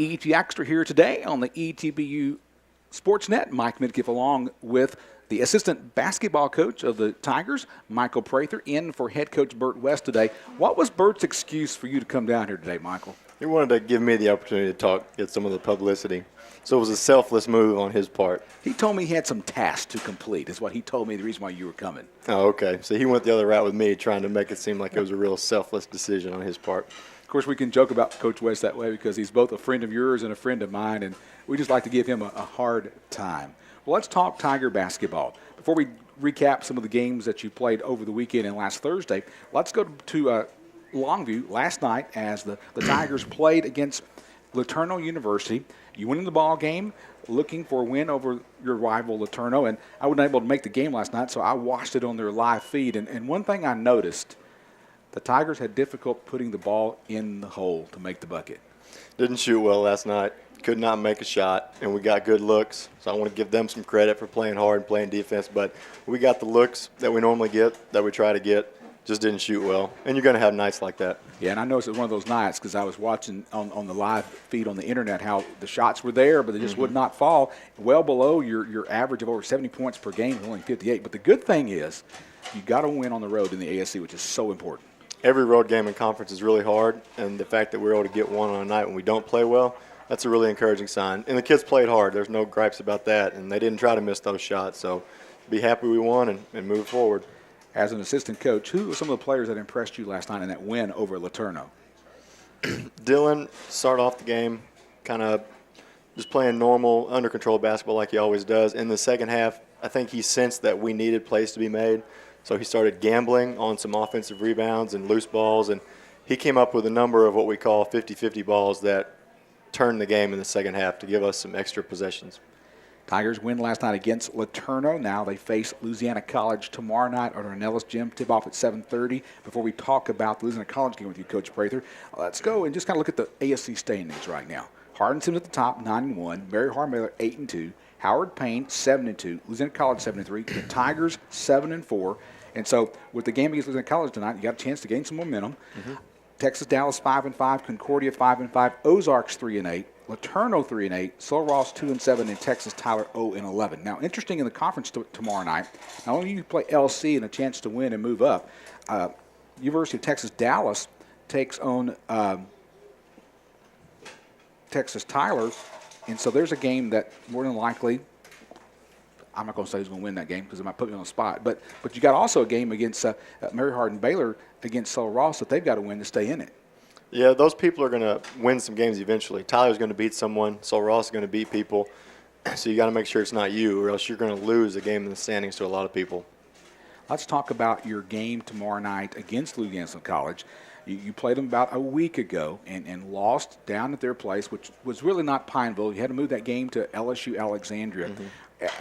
ET Extra here today on the ETBU Sportsnet. Mike Midkiff along with the assistant basketball coach of the Tigers, Michael Prather, in for head coach Bert West today. What was Bert's excuse for you to come down here today, Michael? He wanted to give me the opportunity to talk, get some of the publicity. So it was a selfless move on his part. He told me he had some tasks to complete, is what he told me the reason why you were coming. Oh, okay. So he went the other route with me, trying to make it seem like it was a real selfless decision on his part. Of course, we can joke about Coach West that way because he's both a friend of yours and a friend of mine, and we just like to give him a hard time. Well, let's talk Tiger basketball. Before we recap some of the games that you played over the weekend and last Thursday, let's go to Longview last night as the Tigers played against LeTourneau University. You went in the ball game looking for a win over your rival LeTourneau, and I wasn't able to make the game last night, so I watched it on their live feed. And one thing I noticed, the Tigers had difficult putting the ball in the hole to make the bucket. Didn't shoot well last night. Could not make a shot, and we got good looks. So I want to give them some credit for playing hard and playing defense. But we got the looks that we normally get, that we try to get. Just didn't shoot well. And you're going to have nights like that. Yeah, and I noticed it was one of those nights because I was watching on the live feed on the internet how the shots were there, but they just would not fall. Well below your average of over 70 points per game, only 58. But the good thing is you got to win on the road in the ASC, which is so important. Every road game in conference is really hard, and the fact that we're able to get one on a night when we don't play well, that's a really encouraging sign. And the kids played hard. There's no gripes about that, and they didn't try to miss those shots. So be happy we won and move forward. As an assistant coach, who were some of the players that impressed you last night in that win over LeTourneau? Dylan started off the game kind of just playing normal, under control basketball like he always does. In the second half, I think he sensed that we needed plays to be made, so he started gambling on some offensive rebounds and loose balls, and he came up with a number of what we call 50-50 balls that turned the game in the second half to give us some extra possessions. Tigers win last night against LeTourneau. Now they face Louisiana College tomorrow night at our Nellis Gym. Tip-off at 7:30. Before we talk about the Louisiana College game with you, Coach Prather, let's go and just kind of look at the ASC standings right now. Hardin-Simmons at the top, 9-1. Mary Hardin-Baylor, 8-2. Howard Payne, 7-2. Louisiana College, 7-3. The Tigers, 7-4. And so with the game against Louisiana College tonight, you got a chance to gain some momentum. Texas Dallas 5-5, Concordia 5-5, Ozarks 3-8, LeTourneau 3-8, Sul Ross 2-7, and Texas Tyler 0-11. Now, interesting in the conference tomorrow night, not only do you play LC and a chance to win and move up, University of Texas Dallas takes on Texas Tyler, and so there's a game that more than likely, I'm not going to say who's going to win that game because it might put me on the spot. But you got also a game against Mary Hardin-Baylor against Sul Ross that they've got to win to stay in it. Yeah, those people are going to win some games eventually. Tyler's going to beat someone. Sul Ross is going to beat people. So you got to make sure it's not you, or else you're going to lose a game in the standings to a lot of people. Let's talk about your game tomorrow night against Louisiana College. You played them about a week ago and lost down at their place, which was really not Pineville. You had to move that game to LSU Alexandria.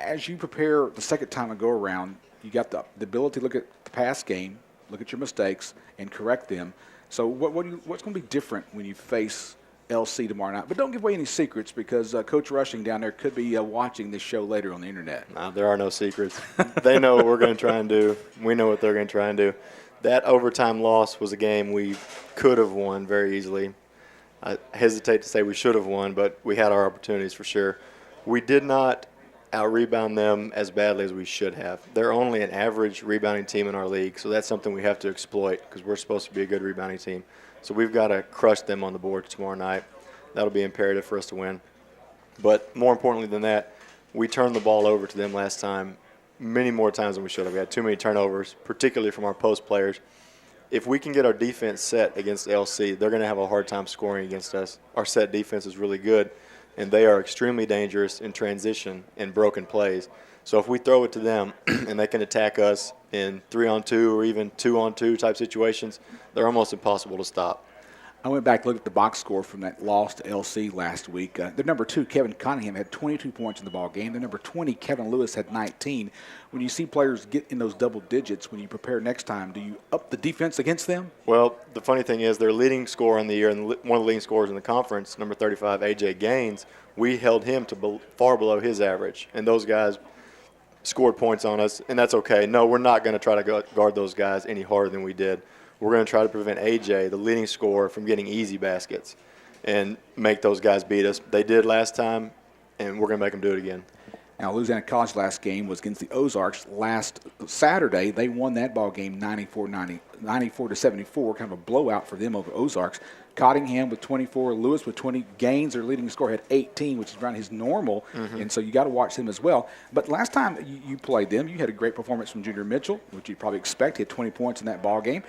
As you prepare the second time to go around, you got the ability to look at the past game, look at your mistakes, and correct them. So what's going to be different when you face LC tomorrow night? But don't give away any secrets because Coach Rushing down there could be watching this show later on the internet. No, there are no secrets. They know what we're going to try and do. We know what they're going to try and do. That overtime loss was a game we could have won very easily. I hesitate to say we should have won, but we had our opportunities for sure. We did not out-rebound them as badly as we should have. They're only an average rebounding team in our league, so that's something we have to exploit because we're supposed to be a good rebounding team. So we've got to crush them on the board tomorrow night. That'll be imperative for us to win. But more importantly than that, we turned the ball over to them last time many more times than we should have. We had too many turnovers, particularly from our post players. If we can get our defense set against LC, they're going to have a hard time scoring against us. Our set defense is really good, and they are extremely dangerous in transition and broken plays. So if we throw it to them and they can attack us in 3-on-2 or even 2-on-2 type situations, they're almost impossible to stop. I went back and looked at the box score from that loss to LC last week. The number 2, Kevin Cunningham, had 22 points in the ball game. The number 20, Kevin Lewis, had 19. When you see players get in those double digits, when you prepare next time, do you up the defense against them? Well, the funny thing is their leading scorer in the year and one of the leading scorers in the conference, number 35, A.J. Gaines, we held him to far below his average. And those guys scored points on us, and that's okay. No, we're not going to try to guard those guys any harder than we did. We're going to try to prevent A.J., the leading scorer, from getting easy baskets. and make those guys beat us. They did last time, and we're going to make them do it again. Now, Louisiana College last game was against the Ozarks last Saturday. They won that ball game 94-74, kind of a blowout for them over Ozarks. Cottingham with 24, Lewis with 20. Gaines, their leading scorer, had 18, which is around his normal, and so you got to watch him as well. But last time you played them, you had a great performance from Junior Mitchell, which you'd probably expect. He had 20 points in that ball game.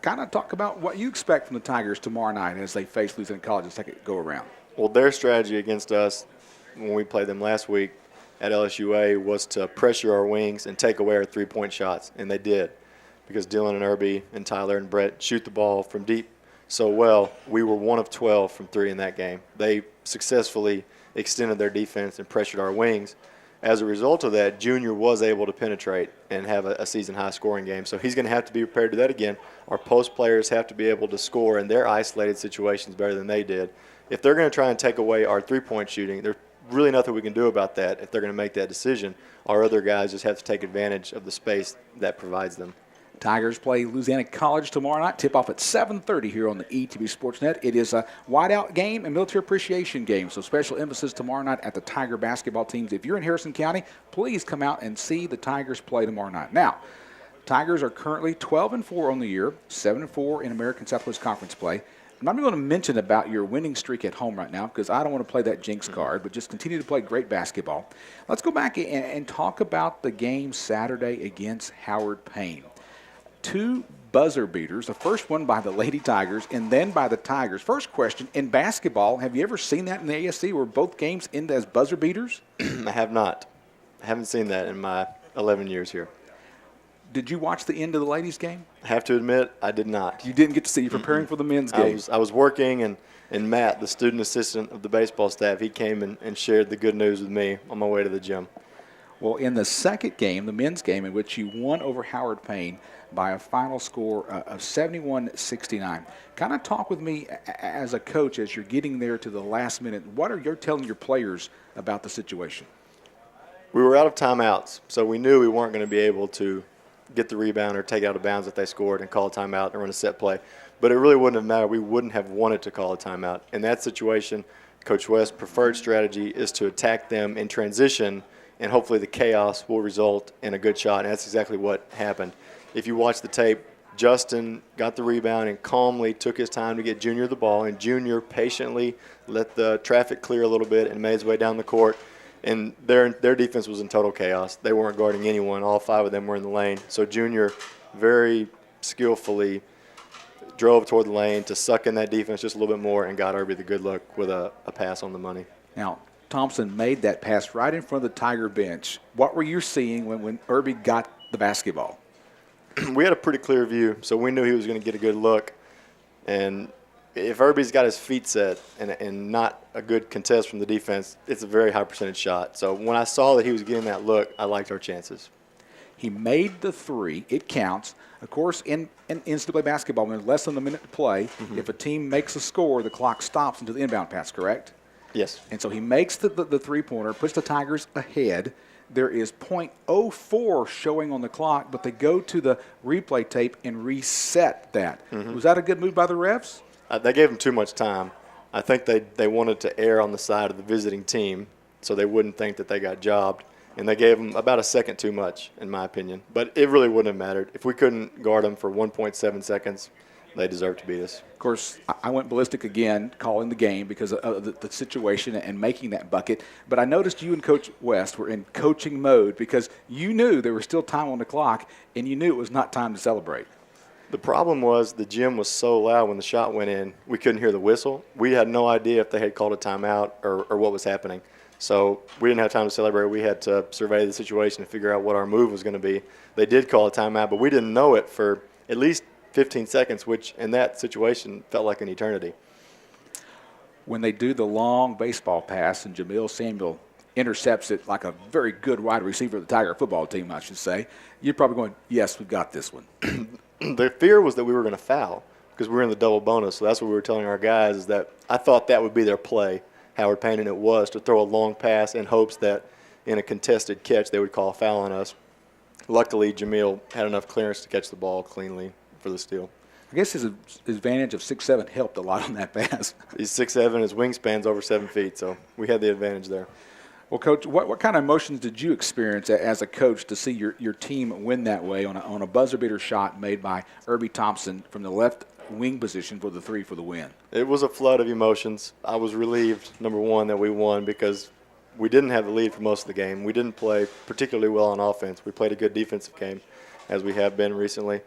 Kind of talk about what you expect from the Tigers tomorrow night as they face Louisiana College in the second go-around. Well, their strategy against us when we played them last week at LSUA was to pressure our wings and take away our three-point shots, and they did, because Dylan and Irby and Tyler and Brett shoot the ball from deep so well. We were 1 of 12 from 3 in that game. They successfully extended their defense and pressured our wings. As a result of that, Junior was able to penetrate and have a season-high scoring game. So he's going to have to be prepared to do that again. Our post players have to be able to score in their isolated situations better than they did. If they're going to try and take away our three-point shooting, there's really nothing we can do about that if they're going to make that decision. Our other guys just have to take advantage of the space that provides them. Tigers play Louisiana College tomorrow night. Tip off at 7:30 here on the ETBU Sportsnet. It is a whiteout game and military appreciation game, so special emphasis tomorrow night at the Tiger basketball teams. If you're in Harrison County, please come out and see the Tigers play tomorrow night. Now, Tigers are currently 12-4 on the year, 7-4 in American Southwest Conference play. I'm not even going to mention about your winning streak at home right now because I don't want to play that jinx card, but just continue to play great basketball. Let's go back and talk about the game Saturday against Howard Payne. 2 buzzer beaters, the first one by the Lady Tigers and then by the Tigers. First question, in basketball, have you ever seen that in the ASC where both games end as buzzer beaters? I have not. I haven't seen that in my 11 years here. Did you watch the end of the ladies' game? I have to admit, I did not. You didn't get to see you preparing for the men's game. I was working, and Matt, the student assistant of the baseball staff, he came and shared the good news with me on my way to the gym. Well, in the second game, the men's game, in which you won over Howard Payne by a final score of 71-69, kind of talk with me as a coach as you're getting there to the last minute. What are you telling your players about the situation? We were out of timeouts, so we knew we weren't going to be able to get the rebound or take it out of bounds if they scored and call a timeout and run a set play. But it really wouldn't have mattered. We wouldn't have wanted to call a timeout. In that situation, Coach West's preferred strategy is to attack them in transition, and hopefully the chaos will result in a good shot, and that's exactly what happened. If you watch the tape, Justin got the rebound and calmly took his time to get Junior the ball, and Junior patiently let the traffic clear a little bit and made his way down the court. And their defense was in total chaos. They weren't guarding anyone. All 5 of them were in the lane. So Junior very skillfully drove toward the lane to suck in that defense just a little bit more and got Irby the good look with a pass on the money. Now, Thompson made that pass right in front of the Tiger bench. What were you seeing when Irby got the basketball? We had a pretty clear view, so we knew he was going to get a good look. And if Irby's got his feet set and not a good contest from the defense, it's a very high percentage shot. So when I saw that he was getting that look, I liked our chances. He made the 3. It counts. Of course, in NCAA basketball, when there's less than a minute to play, if a team makes a score, the clock stops until the inbound pass, correct? Yes. And so he makes the three-pointer, puts the Tigers ahead. There is .04 showing on the clock, but they go to the replay tape and reset that. Was that a good move by the refs? They gave them too much time. I think they wanted to err on the side of the visiting team so they wouldn't think that they got jobbed. And they gave them about a second too much, in my opinion. But it really wouldn't have mattered. If we couldn't guard them for 1.7 seconds, they deserved to beat us. Of course, I went ballistic again calling the game because of the situation and making that bucket. But I noticed you and Coach West were in coaching mode because you knew there was still time on the clock and you knew it was not time to celebrate. The problem was the gym was so loud when the shot went in, we couldn't hear the whistle. We had no idea if they had called a timeout or what was happening. So we didn't have time to celebrate. We had to survey the situation and figure out what our move was going to be. They did call a timeout, but we didn't know it for at least 15 seconds, which in that situation felt like an eternity. When they do the long baseball pass and Jamil Samuel intercepts it like a very good wide receiver of the Tiger football team, I should say, you're probably going, yes, we've got this one. The fear was that we were going to foul because we were in the double bonus. So that's what we were telling our guys is that I thought that would be their play, Howard Payne, and it was to throw a long pass in hopes that in a contested catch they would call a foul on us. Luckily, Jamil had enough clearance to catch the ball cleanly for the steal. I guess his advantage of 6'7" helped a lot on that pass. He's 6'7", his wingspan's over 7 feet, so we had the advantage there. Well, Coach, what kind of emotions did you experience as a coach to see your team win that way on a buzzer beater shot made by Irby Thompson from the left wing position for the 3 for the win? It was a flood of emotions. I was relieved, number one, that we won because we didn't have the lead for most of the game. We didn't play particularly well on offense. We played a good defensive game, as we have been recently.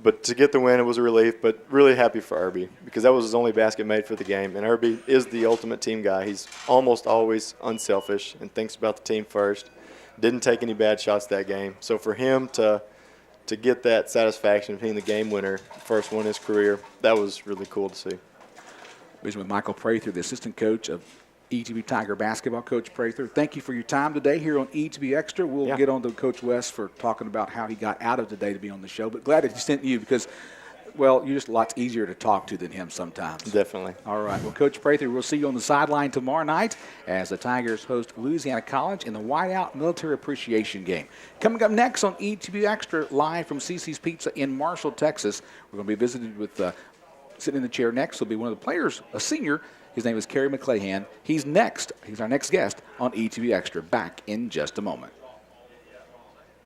But to get the win, it was a relief, but really happy for Irby because that was his only basket made for the game. And Irby is the ultimate team guy. He's almost always unselfish and thinks about the team first. Didn't take any bad shots that game. So for him to get that satisfaction of being the game winner, first one in his career, that was really cool to see. With Michael Prather, the assistant coach of ETBU Tiger basketball. Coach Prather, thank you for your time today here on ETBU Extra. We'll get on to Coach West for talking about how he got out of today to be on the show. But glad that he sent you because, well, you're just lots easier to talk to than him sometimes. Definitely. All right. Well, Coach Prather, we'll see you on the sideline tomorrow night as the Tigers host Louisiana College in the Whiteout Military Appreciation Game. Coming up next on ETBU Extra, live from CC's Pizza in Marshall, Texas, we're going to be visited with, sitting in the chair next will be one of the players, a senior. His name is Kerry McClahan. He's next. He's our next guest on ETBU Extra. Back in just a moment.